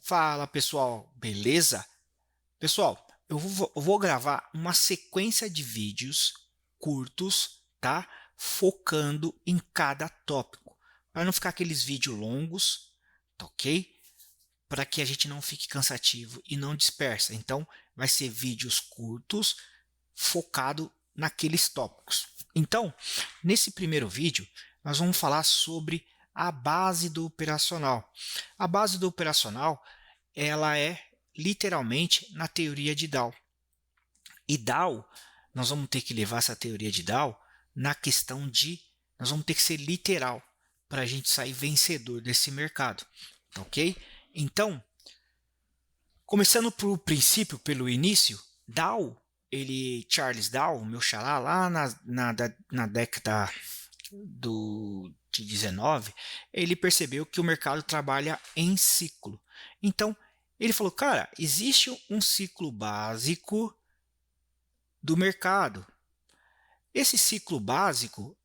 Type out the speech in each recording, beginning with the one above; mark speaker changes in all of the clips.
Speaker 1: Fala pessoal, beleza? Pessoal, eu vou gravar uma sequência de vídeos curtos, tá? Focando em cada tópico, para não ficar aqueles vídeos longos, tá ok? Para que a gente não fique cansativo e não dispersa. Então, vai ser vídeos curtos, focado naqueles tópicos. Então, nesse primeiro vídeo, nós vamos falar sobre a base do operacional. A base do operacional ela é literalmente na teoria de Dow. E Dow, nós vamos ter que levar essa teoria de Dow na questão de, nós vamos ter que ser literal para a gente sair vencedor desse mercado, tá ok? Então, começando pelo princípio, pelo início, Dow, Charles Dow, meu xará, lá na década de 19, ele percebeu que o mercado trabalha em ciclo. Então, ele falou, cara, existe um ciclo básico do mercado. Esse ciclo básico,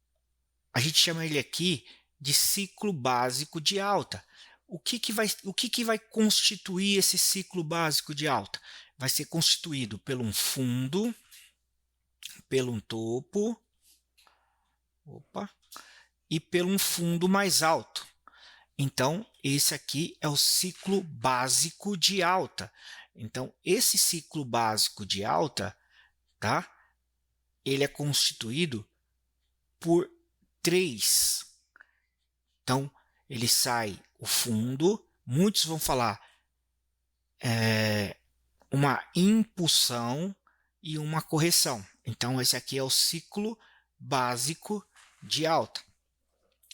Speaker 1: a gente chama ele aqui de ciclo básico de alta. O que vai constituir esse ciclo básico de alta? Vai ser constituído por um fundo, pelo um topo, opa, e pelo um fundo mais alto. Então, esse aqui é o ciclo básico de alta. Então, esse ciclo básico de alta, tá? Ele é constituído por três. Então, ele sai o fundo, muitos vão falar uma impulsão e uma correção. Então, esse aqui é o ciclo básico de alta.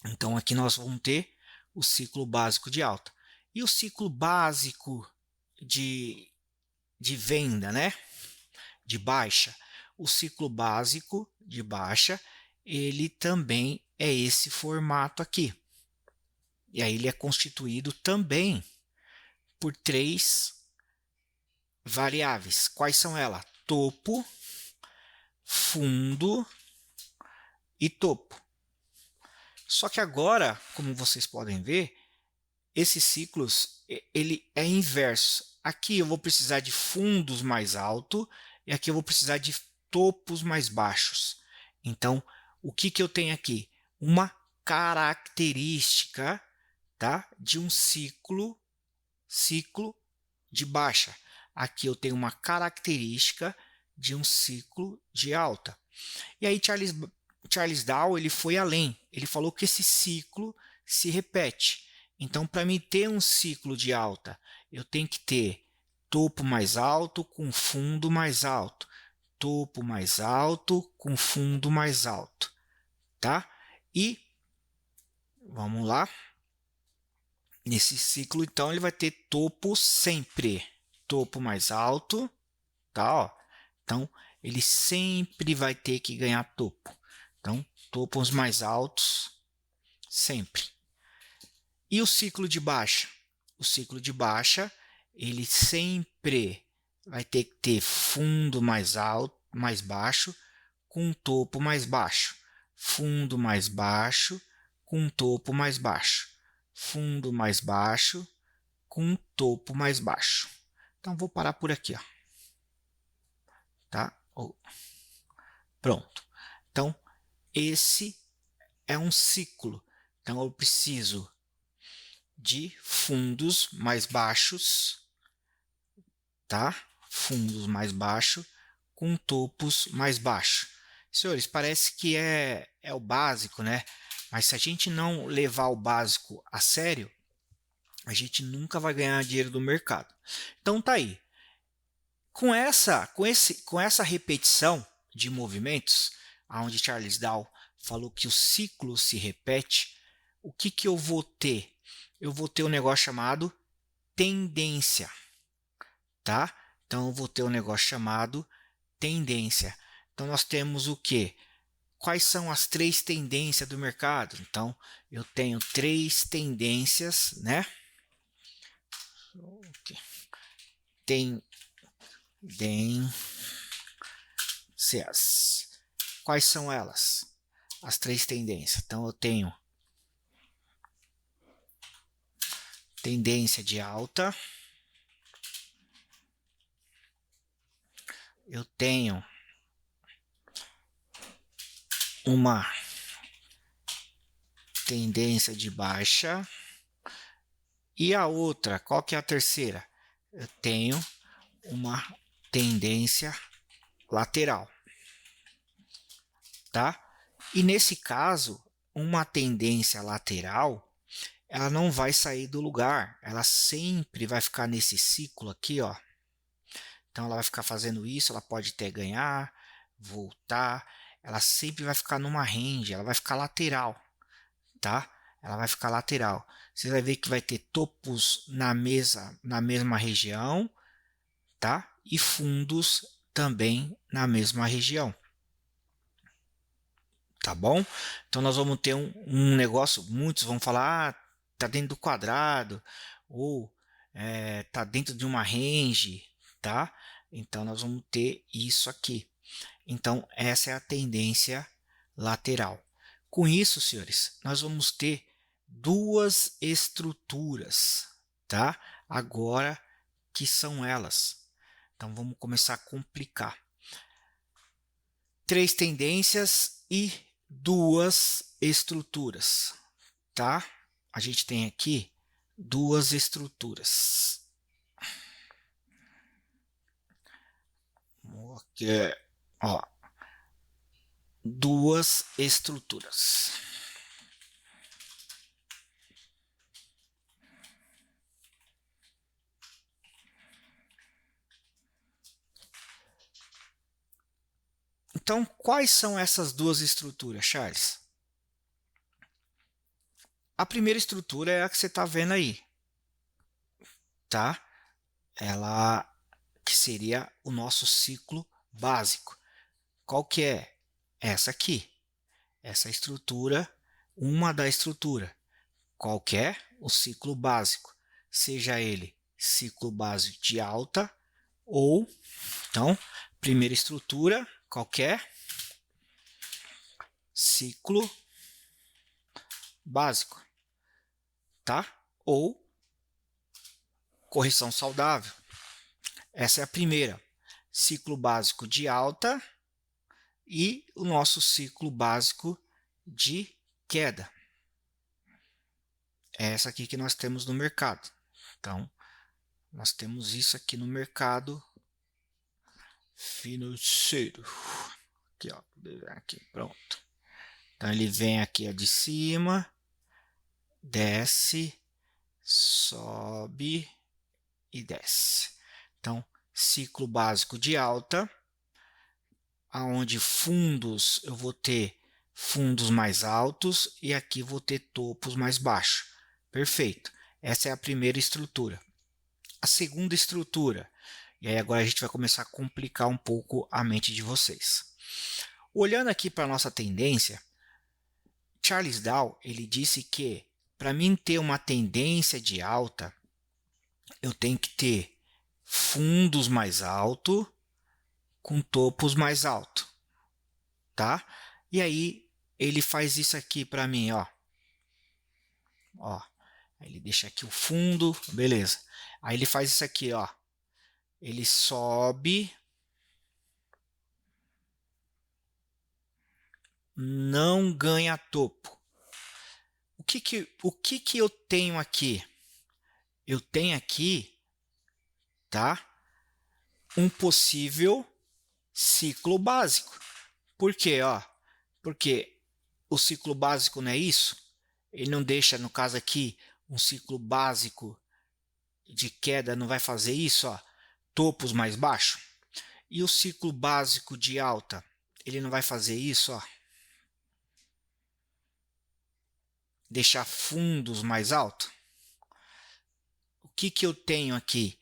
Speaker 1: Então, aqui nós vamos ter o ciclo básico de alta. E o ciclo básico de venda, né? De baixa. O ciclo básico de baixa, ele também é esse formato aqui. E aí ele é constituído também por três variáveis. Quais são elas? Topo, fundo e topo. Só que agora, como vocês podem ver, esses ciclos ele é inverso. Aqui eu vou precisar de fundos mais altos e aqui eu vou precisar de topos mais baixos. Então, o que eu tenho aqui? Uma característica, tá, de um ciclo de baixa. Aqui eu tenho uma característica de um ciclo de alta. E aí Charles Dow ele foi além. Ele falou que esse ciclo se repete. Então, para mim ter um ciclo de alta, eu tenho que ter topo mais alto com fundo mais alto, topo mais alto com fundo mais alto, tá? E vamos lá. Nesse ciclo, então, ele vai ter topo sempre, topo mais alto, tá? Ó. Então, ele sempre vai ter que ganhar topo. Então, topos mais altos sempre. E o ciclo de baixa? O ciclo de baixa, ele sempre vai ter que ter fundo mais alto, mais baixo, com um topo mais baixo. Fundo mais baixo, com um topo mais baixo. Fundo mais baixo, com um topo mais baixo. Então, vou parar por aqui, ó. Tá? Pronto. Então, esse é um ciclo. Então, eu preciso de fundos mais baixos, tá? Fundos mais baixos com topos mais baixos. Senhores, parece que é o básico, né? Mas se a gente não levar o básico a sério, a gente nunca vai ganhar dinheiro do mercado. Então tá aí. Com essa repetição de movimentos, onde Charles Dow falou que o ciclo se repete, o que eu vou ter? Eu vou ter um negócio chamado tendência, tá? Então eu vou ter um negócio chamado tendência. Então nós temos o que? Quais são as três tendências do mercado? Então eu tenho três tendências, né? Tendências. Quais são elas? As três tendências. Então eu tenho tendência de alta, eu tenho uma tendência de baixa. E a outra, qual que é a terceira? Eu tenho uma tendência lateral, tá? E nesse caso, uma tendência lateral, ela não vai sair do lugar, ela sempre vai ficar nesse ciclo aqui, ó. Então ela vai ficar fazendo isso, ela pode até ganhar, voltar, ela sempre vai ficar numa range, ela vai ficar lateral, tá? Ela vai ficar lateral. Você vai ver que vai ter topos na mesma região, tá? E fundos também na mesma região, tá bom? Então nós vamos ter um negócio, muitos vão falar, ah, tá dentro do quadrado, ou tá dentro de uma range, tá? Então nós vamos ter isso aqui. Então essa é a tendência lateral. Com isso, senhores, nós vamos ter duas estruturas, tá? Agora que são elas. Então vamos começar a complicar. Três tendências e duas estruturas, tá? A gente tem aqui duas estruturas. Aqui, ó, duas estruturas. Então, quais são essas duas estruturas, Charles? A primeira estrutura é a que você está vendo aí, tá? Ela que seria o nosso ciclo básico. Qual que é? Essa aqui. Essa estrutura, uma da estrutura. Qual que é? O ciclo básico. Seja ele ciclo básico de alta ou, então, primeira estrutura, qualquer ciclo básico, tá? Ou correção saudável. Essa é a primeira. Ciclo básico de alta e o nosso ciclo básico de queda. É essa aqui que nós temos no mercado. Então, nós temos isso aqui no mercado financeiro. Aqui, ó, aqui, pronto. Então ele vem aqui ó, de cima, desce, sobe e desce. Então, ciclo básico de alta, aonde fundos eu vou ter fundos mais altos e aqui vou ter topos mais baixos. Perfeito. Essa é a primeira estrutura. A segunda estrutura, e aí agora a gente vai começar a complicar um pouco a mente de vocês. Olhando aqui para a nossa tendência, Charles Dow ele disse que para mim ter uma tendência de alta, eu tenho que ter fundos mais altos com topos mais altos, tá? E aí ele faz isso aqui para mim, ó. Ó, ele deixa aqui o fundo, beleza. Aí ele faz isso aqui, ó. Ele sobe, não ganha topo. O que que eu tenho aqui? Eu tenho aqui, tá? Um possível ciclo básico. Por quê? Ó? Porque o ciclo básico não é isso? Ele não deixa, no caso aqui, um ciclo básico de queda não vai fazer isso, ó, topos mais baixos. E o ciclo básico de alta, ele não vai fazer isso, ó, deixar fundos mais altos. O que que eu tenho aqui?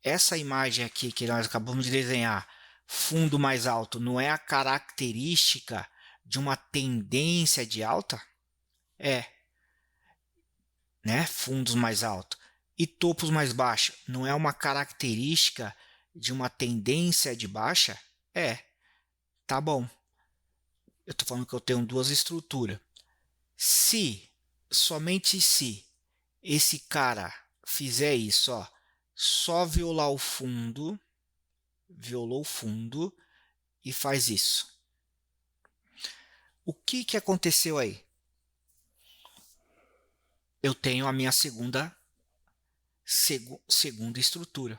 Speaker 1: Essa imagem aqui que nós acabamos de desenhar, fundo mais alto, não é a característica de uma tendência de alta? É, né? Fundos mais altos. E topos mais baixos, não é uma característica de uma tendência de baixa? É, tá bom. Eu estou falando que eu tenho duas estruturas. Se, somente se, esse cara fizer isso, ó, só violar o fundo, violou o fundo e faz isso. O que aconteceu aí? Eu tenho a minha segunda estrutura.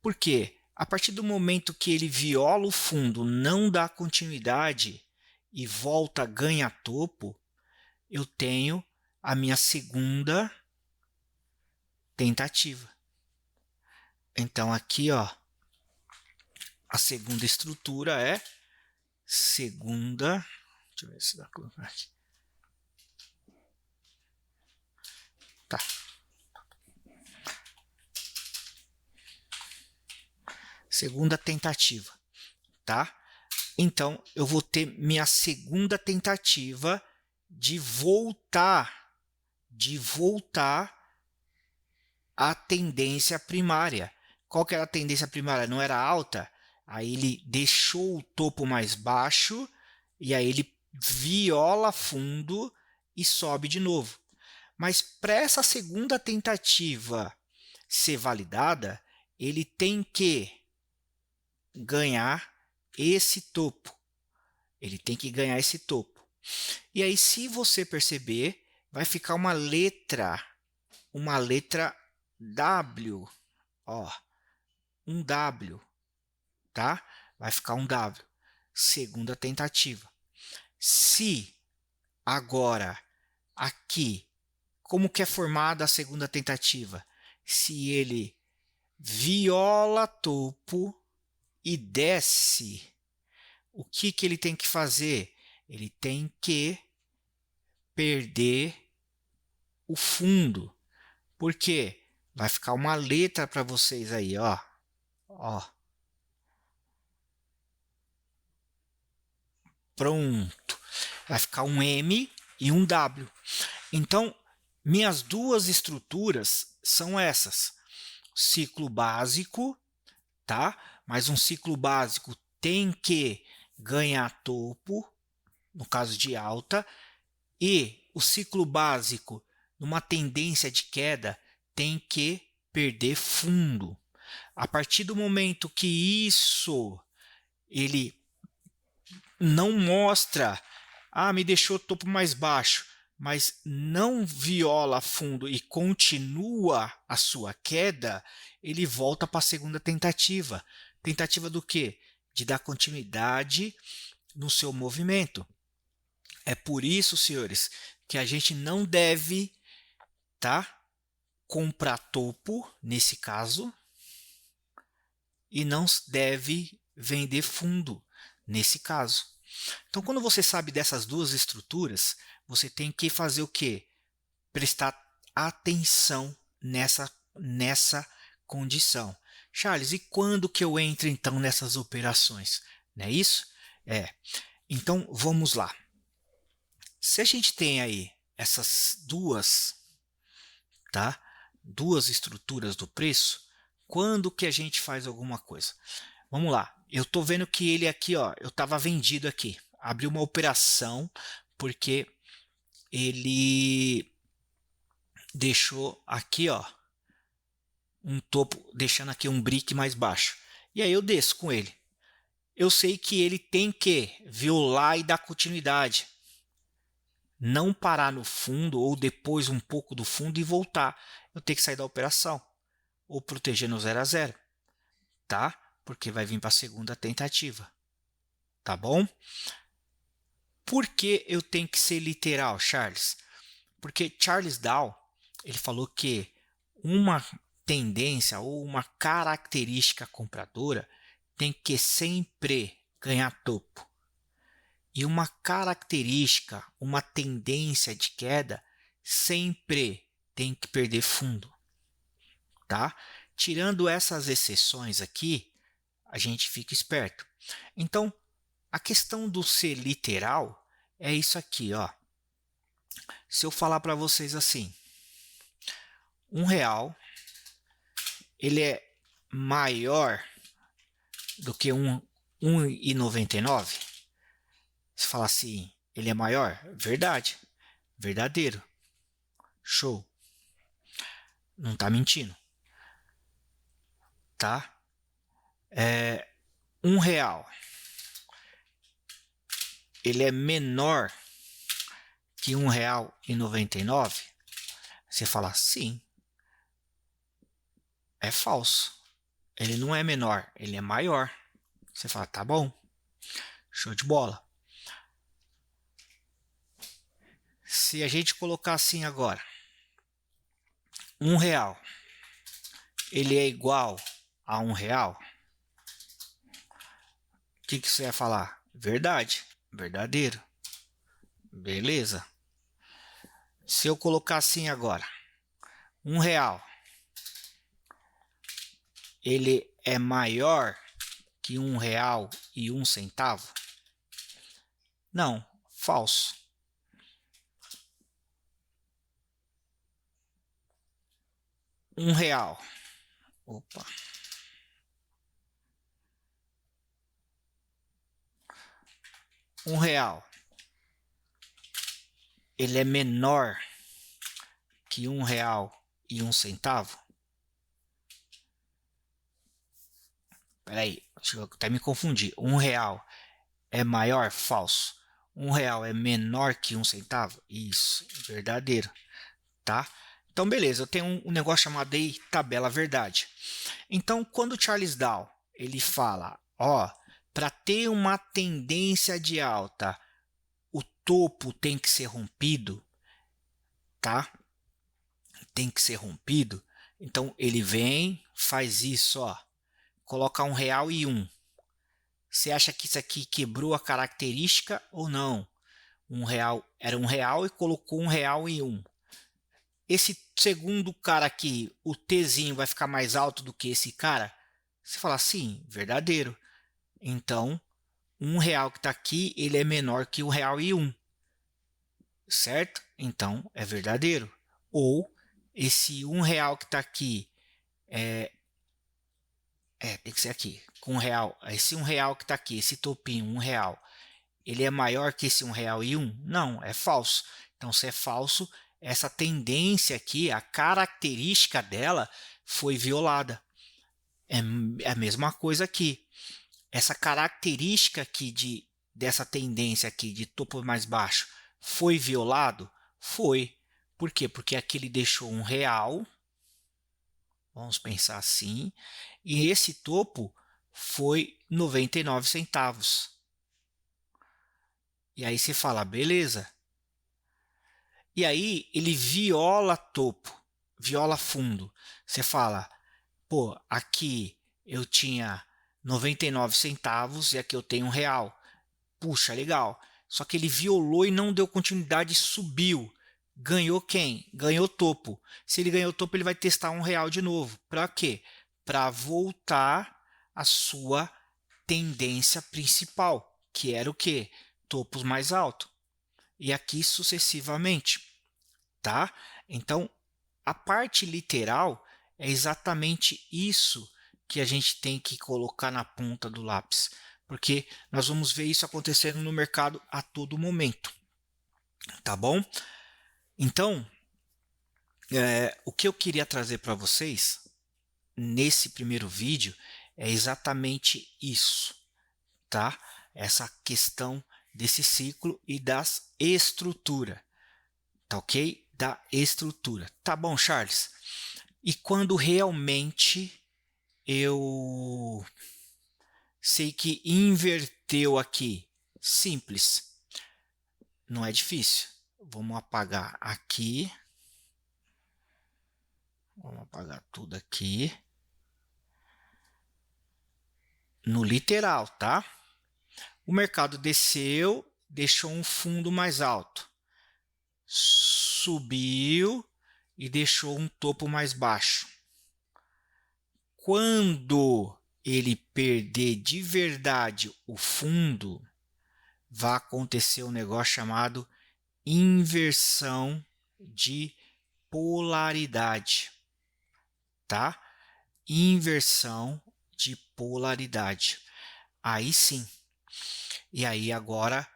Speaker 1: Por quê? A partir do momento que ele viola o fundo, não dá continuidade e volta, ganha topo, eu tenho a minha segunda tentativa. Então aqui, ó, a segunda estrutura é segunda. Deixa eu ver se dá para colocar aqui. Tá. Segunda tentativa, tá? Então eu vou ter minha segunda tentativa de voltar à tendência primária. Qual que era a tendência primária? Não era alta? Aí ele deixou o topo mais baixo e aí ele viola fundo e sobe de novo. Mas para essa segunda tentativa ser validada, ele tem que ganhar esse topo. Ele tem que ganhar esse topo. E aí, se você perceber, vai ficar uma letra W, ó, um W, tá? Vai ficar um W. Segunda tentativa. Se agora aqui, como que é formada a segunda tentativa? Se ele viola topo e desce, o que ele tem que fazer? Ele tem que perder o fundo. Por quê? Vai ficar uma letra para vocês aí, ó. Ó. Pronto. Vai ficar um M e um W. Então, minhas duas estruturas são essas. Ciclo básico, tá? Mas um ciclo básico tem que ganhar topo, no caso de alta, e o ciclo básico, numa tendência de queda, tem que perder fundo. A partir do momento que isso ele não mostra, me deixou topo mais baixo, mas não viola fundo e continua a sua queda, ele volta para a segunda tentativa. Tentativa do quê? De dar continuidade no seu movimento. É por isso, senhores, que a gente não deve, tá, comprar topo, nesse caso, e não deve vender fundo, nesse caso. Então, quando você sabe dessas duas estruturas, você tem que fazer o quê? Prestar atenção nessa condição. Charles, e quando que eu entro então nessas operações? Não é isso? Então, vamos lá. Se a gente tem aí essas duas, tá? Duas estruturas do preço, quando que a gente faz alguma coisa? Vamos lá. Eu estou vendo que ele aqui, ó, eu estava vendido aqui. Abri uma operação porque ele deixou aqui, ó, um topo, deixando aqui um brick mais baixo. E aí eu desço com ele. Eu sei que ele tem que violar e dar continuidade. Não parar no fundo ou depois um pouco do fundo e voltar. Eu tenho que sair da operação ou proteger no 0 a 0, tá? Porque vai vir para a segunda tentativa, tá bom? Por que eu tenho que ser literal, Charles? Porque Charles Dow, ele falou que uma tendência ou uma característica compradora tem que sempre ganhar topo. E uma característica, uma tendência de queda, sempre tem que perder fundo, tá? Tirando essas exceções aqui, a gente fica esperto. Então, a questão do ser literal é isso aqui, ó. Se eu falar para vocês assim, R$ 1, ele é maior do que 1,99? Se falar assim, ele é maior? Verdade. Verdadeiro. Show. Não está mentindo. Tá? R$1, ele é menor que R$1,99? Você fala, sim, é falso. Ele não é menor, ele é maior. Você fala, tá bom, show de bola. Se a gente colocar assim agora, R$1, ele é igual a R$1? O que você vai falar? Verdade, verdadeiro. Beleza. Se eu colocar assim agora, R$1, ele é maior que R$1,01? Não, falso. R$1. Opa. R$1. Ele é menor que R$1,01? Peraí, deixa eu até me confundir. R$1 é maior? Falso. R$1 é menor que R$1? Isso, verdadeiro, tá? Então, beleza, eu tenho um negócio chamado aí tabela verdade. Então, quando o Charles Dow ele fala, ó, para ter uma tendência de alta, o topo tem que ser rompido, tá? Tem que ser rompido. Então, ele vem, faz isso, ó, coloca R$1,01. Você acha que isso aqui quebrou a característica ou não? R$1 era R$1 e colocou R$1,01. Esse segundo cara aqui, o Tzinho vai ficar mais alto do que esse cara? Você fala, sim, verdadeiro. Então, R$1 que está aqui, ele é menor que R$1,01. Certo? Então, é verdadeiro. Ou, esse R$1 que está aqui, tem que ser aqui, com R$1. Esse R$1 que está aqui, esse topinho, R$1, ele é maior que esse R$1,01? Não, é falso. Então, se é falso, essa tendência aqui, a característica dela foi violada. É a mesma coisa aqui. Essa característica aqui dessa tendência aqui de topo mais baixo foi violado? Foi. Por quê? Porque aqui ele deixou R$1. Vamos pensar assim. E esse topo foi 99 centavos. E aí você fala, beleza. E aí ele viola topo, viola fundo. Você fala, pô, aqui eu tinha 99 centavos e aqui eu tenho R$1. Puxa, legal. Só que ele violou e não deu continuidade e subiu. Ganhou quem? Ganhou topo. Se ele ganhou topo, ele vai testar R$1 de novo. Para quê? Para voltar à sua tendência principal, que era o quê? Topos mais altos. E aqui sucessivamente, tá? Então, a parte literal é exatamente isso que a gente tem que colocar na ponta do lápis, porque nós vamos ver isso acontecendo no mercado a todo momento, tá bom? Então, o que eu queria trazer para vocês nesse primeiro vídeo é exatamente isso, tá? Essa questão desse ciclo e das estruturas, tá ok? Da estrutura. Tá bom, Charles? E quando realmente eu sei que inverteu aqui? Simples. Não é difícil. Vamos apagar aqui. Vamos apagar tudo aqui. No literal, tá? O mercado desceu, deixou um fundo mais alto. Subiu e deixou um topo mais baixo. Quando ele perder de verdade o fundo, vai acontecer um negócio chamado inversão de polaridade, tá? Inversão de polaridade. Aí sim. E aí agora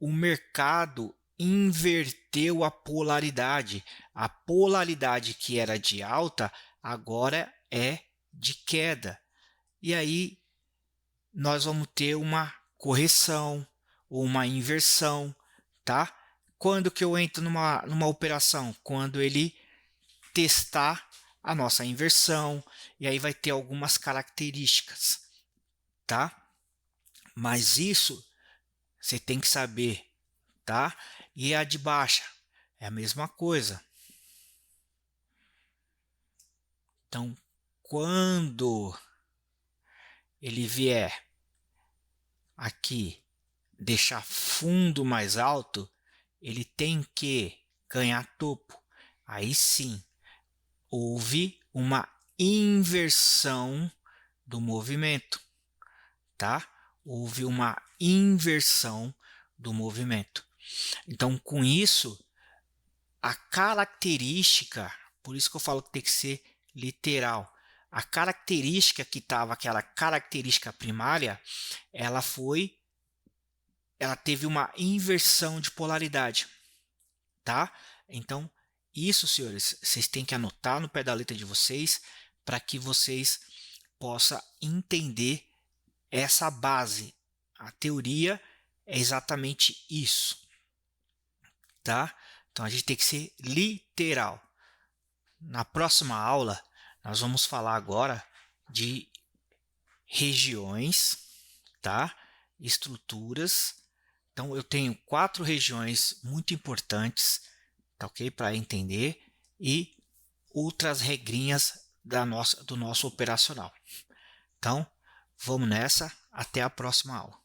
Speaker 1: o mercado inverteu a polaridade. A polaridade que era de alta agora é de queda. E aí nós vamos ter uma correção ou uma inversão, tá? Quando que eu entro numa operação? Quando ele testar a nossa inversão, e aí vai ter algumas características, tá? Mas isso você tem que saber, tá? E a de baixa é a mesma coisa. Então, quando ele vier aqui deixar fundo mais alto, ele tem que ganhar topo. Aí sim, houve uma inversão do movimento, tá? Houve uma inversão do movimento. Então, com isso, a característica, por isso que eu falo que tem que ser literal, a característica que estava, aquela característica primária, ela teve uma inversão de polaridade, tá? Então, isso, senhores, vocês têm que anotar no pé da letra de vocês para que vocês possam entender essa base. A teoria é exatamente isso, tá? Então, a gente tem que ser literal. Na próxima aula, nós vamos falar agora de regiões, tá? Estruturas. Então, eu tenho 4 regiões muito importantes, tá ok? Para entender, e outras regrinhas do nosso operacional. Então, vamos nessa. Até a próxima aula.